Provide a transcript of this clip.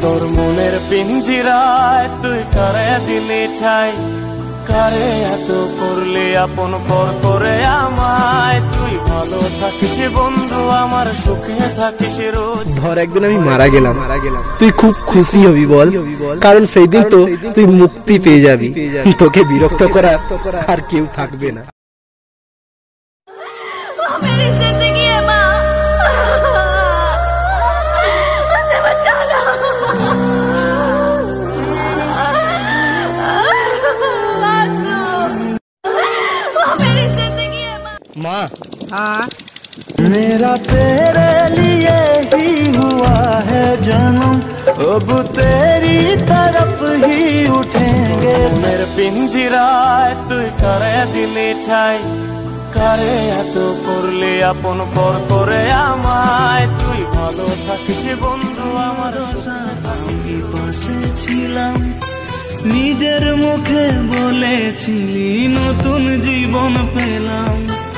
তোর মনের পিঞ্জিরায় তুই কারে দিলি ঠাই, কারে এত করলি আপন পর করে আমায়। তুই ভালো থাকিস বন্ধু আমার, সুখে থাকিস রোজ। ধর একদিন আমি মারা গেলাম, তুই খুব খুশি হবি বল, কারণ সেই দিন তো তুই মুক্তি পেয়ে যাবি, তোকে বিরক্ত করা আর কেউ থাকবে না। माँ हाँ मेरा तेरे लिए ही हुआ है जन्म, अब तेरी तरफ ही उठेंगे। मेरे पिंजराय तुई करे दिली ठाई, কারে এত করলি আপন পর করে আমায়। তুই ভালো থাকিস বন্ধু আমার, আমি পাশে ছিলাম, নিজের মুখে বলেছিলি নতুন জীবন পেলাম।